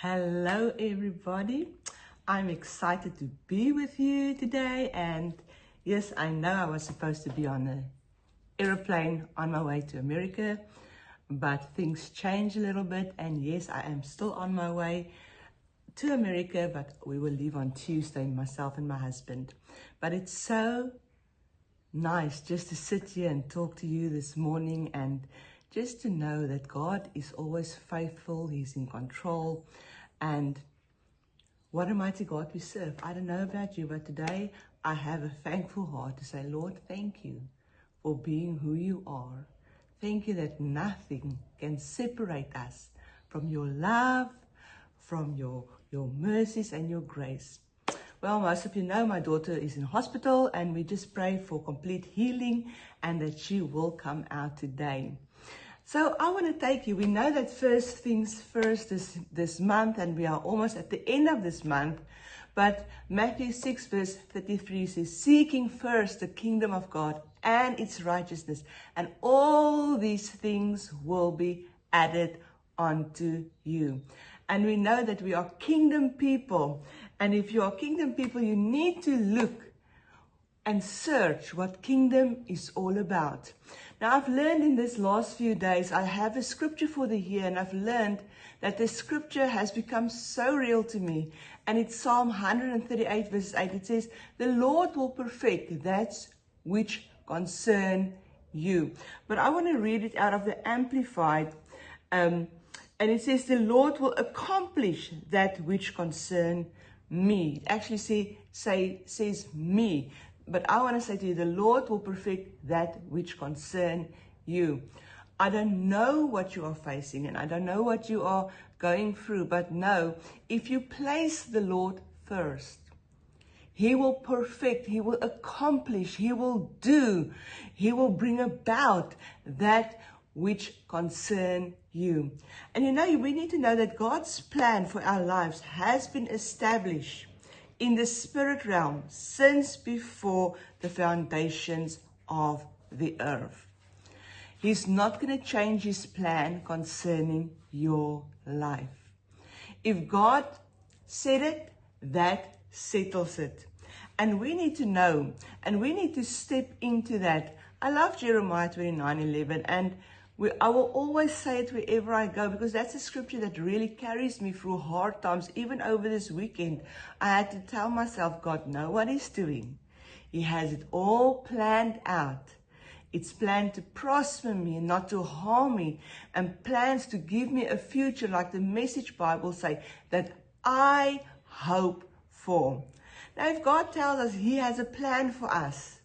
Hello everybody, I'm excited to be with you today, and yes, I know I was supposed to be on an aeroplane on my way to America, but things changed a little bit, and yes, I am still on my way to America, but we will leave on Tuesday, myself and my husband. But it's so nice just to sit here and talk to you this morning, and just to know that God is always faithful, He's in control, and what a mighty God we serve. I don't know about you, but today I have a thankful heart to say, Lord, thank you for being who you are. Thank you that nothing can separate us from your love, from your mercies and your grace. Well, most of you know my daughter is in hospital, and we just pray for complete healing and that she will come out today. So I want to take you, we know that first things first this month, and we are almost at the end of this month, but Matthew 6 verse 33 says, seeking first the kingdom of God and its righteousness, and all these things will be added unto you. And we know that we are kingdom people, and if you are kingdom people, you need to look and search what kingdom is all about. Now, I've learned in this last few days, I have a scripture for the year, and I've learned that the scripture has become so real to me. And it's Psalm 138 verse 8. It says, the Lord will perfect that which concern you. But I want to read it out of the Amplified. And it says, the Lord will accomplish that which concern me. It actually says me. But I want to say to you, the Lord will perfect that which concern you. I don't know what you are facing, and I don't know what you are going through, but know, if you place the Lord first, He will perfect, He will accomplish, He will do, He will bring about that which concern you. And you know, we need to know that God's plan for our lives has been established in the spirit realm since before the foundations of the earth. He's not going to change His plan concerning your life. If God said it, that settles it. And we need to know, and we need to step into that. I love Jeremiah 29:11, and I will always say it wherever I go, because that's a scripture that really carries me through hard times. Even over this weekend, I had to tell myself, God knows what He's doing. He has it all planned out. It's planned to prosper me and not to harm me, and plans to give me a future, like the Message Bible say, that I hope for. Now, if God tells us He has a plan for us,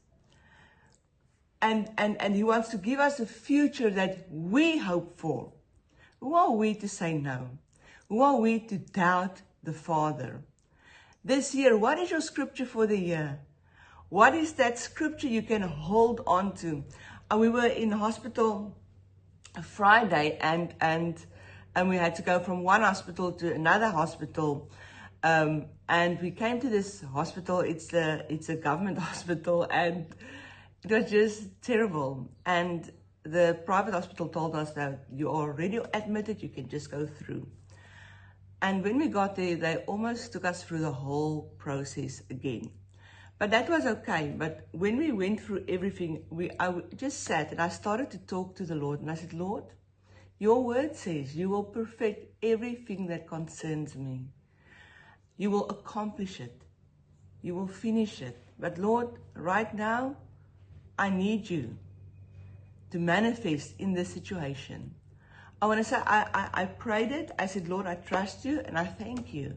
and He wants to give us a future that we hope for, who are we to say no? Who are we to doubt the Father? This year, what is your scripture for the year? What is that scripture you can hold on to? We were in hospital Friday, and we had to go from one hospital to another hospital. And we came to this hospital. It's a government hospital, and it was just terrible. And the private hospital told us that you are already admitted, you can just go through. And when we got there, they almost took us through the whole process again. But that was okay. But when we went through everything, I just sat and I started to talk to the Lord. And I said, Lord, your word says you will perfect everything that concerns me. You will accomplish it. You will finish it. But Lord, right now, I need you to manifest in this situation. I want to say, I prayed it. I said, Lord, I trust you and I thank you.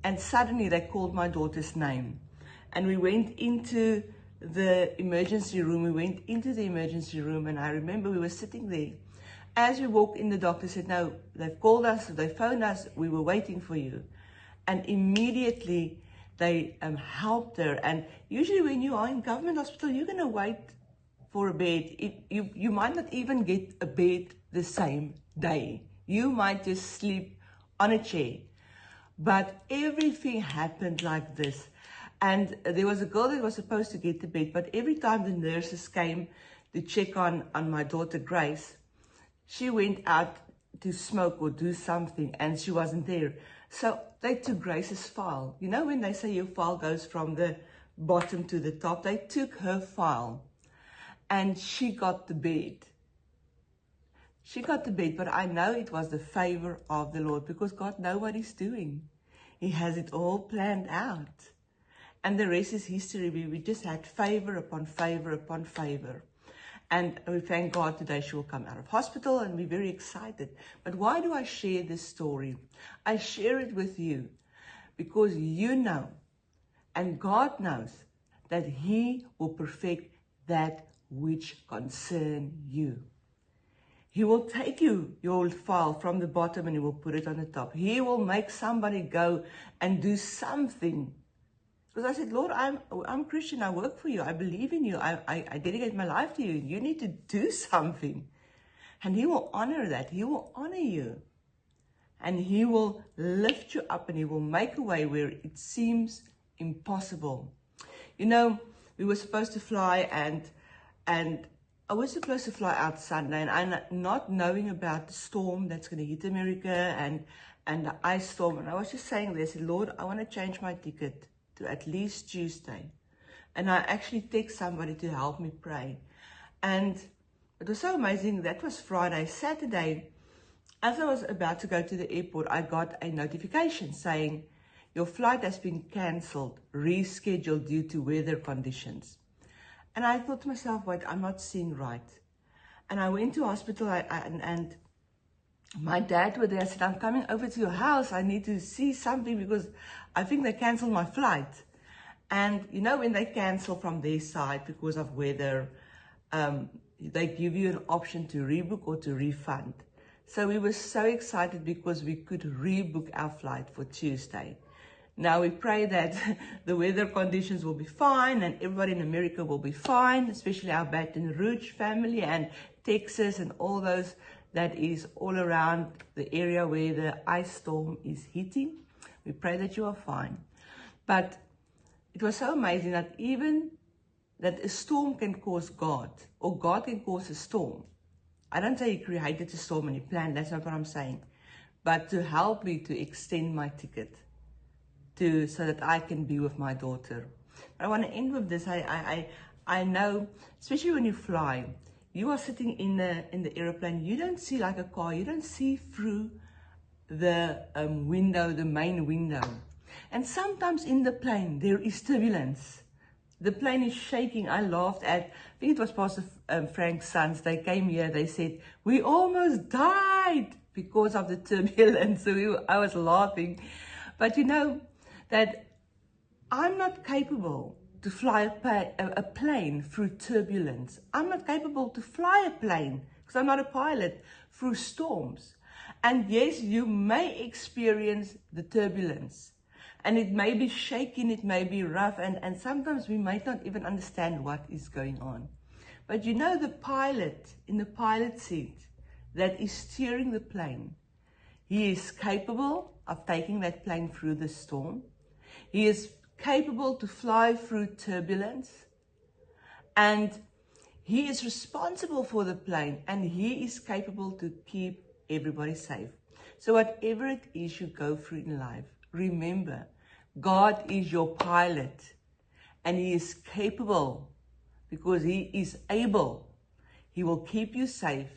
And suddenly they called my daughter's name. And we went into the emergency room. And I remember we were sitting there. As we walked in, the doctor said, no, they've called us, they phoned us, we were waiting for you. And immediately they helped her. And usually when you are in government hospital, you're going to wait for a bed. You might not even get a bed the same day. You might just sleep on a chair. But everything happened like this. And there was a girl that was supposed to get the bed, but every time the nurses came to check on my daughter Grace, she went out to smoke or do something, and she wasn't there. So they took Grace's file. You know when they say your file goes from the bottom to the top, they took her file and she got the bed. She got the bed, but I know it was the favor of the Lord, because God knows what He's doing. He has it all planned out. And the rest is history. We just had favor upon favor upon favor. And we thank God today she will come out of hospital, and we're very excited. But why do I share this story? I share it with you because you know, and God knows, that He will perfect that which concern you. He will take your file from the bottom and He will put it on the top. He will make somebody go and do something. Because I said, Lord, I'm Christian, I work for you, I believe in you, I dedicate my life to you. You need to do something. And He will honor that. He will honor you. And He will lift you up, and He will make a way where it seems impossible. You know, we were supposed to fly, and I was supposed to fly out Sunday, and I'm not knowing about the storm that's going to hit America and the ice storm. And I was just saying this, Lord, I want to change my ticket to at least Tuesday. And I actually text somebody to help me pray. And it was so amazing. That was Friday. Saturday, as I was about to go to the airport, I got a notification saying, your flight has been cancelled, rescheduled due to weather conditions. And I thought to myself, wait, I'm not seeing right. And I went to hospital, and my dad was there. I said, I'm coming over to your house. I need to see something because I think they canceled my flight. And you know, when they cancel from their side because of weather, they give you an option to rebook or to refund. So we were so excited because we could rebook our flight for Tuesday. Now we pray that the weather conditions will be fine and everybody in America will be fine, especially our Baton Rouge family and Texas and all those that is all around the area where the ice storm is hitting. We pray that you are fine. But it was so amazing that even that a storm can cause God, or God can cause a storm. I don't say He created a storm and He planned, that's not what I'm saying. But to help me to extend my ticket so that I can be with my daughter. But I want to end with this. I know, especially when you fly, you are sitting in the airplane, you don't see like a car, you don't see through the window, the main window. And sometimes in the plane, there is turbulence. The plane is shaking. I laughed at, I think it was Pastor Frank's sons, they came here, they said, we almost died because of the turbulence. So I was laughing. But you know, that I'm not capable to fly a plane through turbulence. I'm not capable to fly a plane, because I'm not a pilot, through storms. And yes, you may experience the turbulence. And it may be shaking, it may be rough, and sometimes we might not even understand what is going on. But you know, the pilot in the pilot seat that is steering the plane, he is capable of taking that plane through the storm. He is capable to fly through turbulence, and he is responsible for the plane, and he is capable to keep everybody safe. So whatever it is you go through in life, remember, God is your pilot, and He is capable because He is able. He will keep you safe.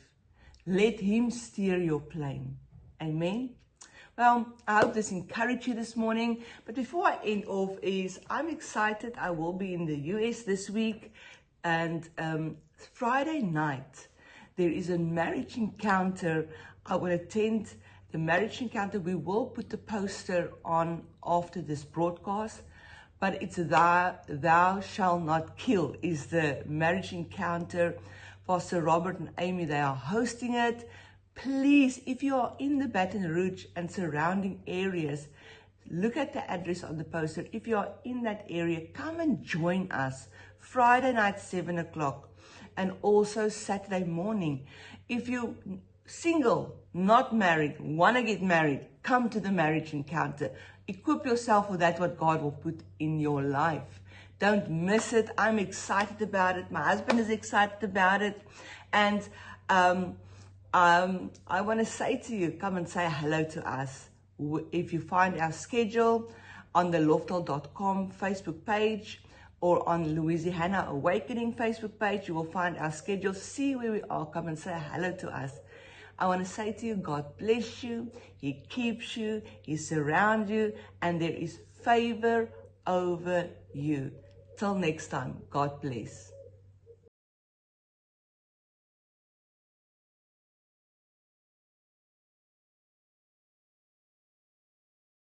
Let Him steer your plane. Amen. Well, I hope this encouraged you this morning. But before I end off, I'm excited. I will be in the US this week. And Friday night, there is a marriage encounter. I will attend the marriage encounter. We will put the poster on after this broadcast. But it's Thou Shalt Not Kill is the marriage encounter. Pastor Robert and Amy, they are hosting it. Please, if you are in the Baton Rouge and surrounding areas, look at the address on the poster. If you are in that area, come and join us Friday night, 7 o'clock, and also Saturday morning. If you're single, not married, want to get married, come to the marriage encounter. Equip yourself with that, what God will put in your life. Don't miss it. I'm excited about it. My husband is excited about it. And I want to say to you, come and say hello to us. If you find our schedule on the loftal.com Facebook page or on Louisiana Awakening Facebook page, you will find our schedule. See where we are. Come and say hello to us. I want to say to you, God bless you. He keeps you. He surrounds you. And there is favor over you. Till next time, God bless.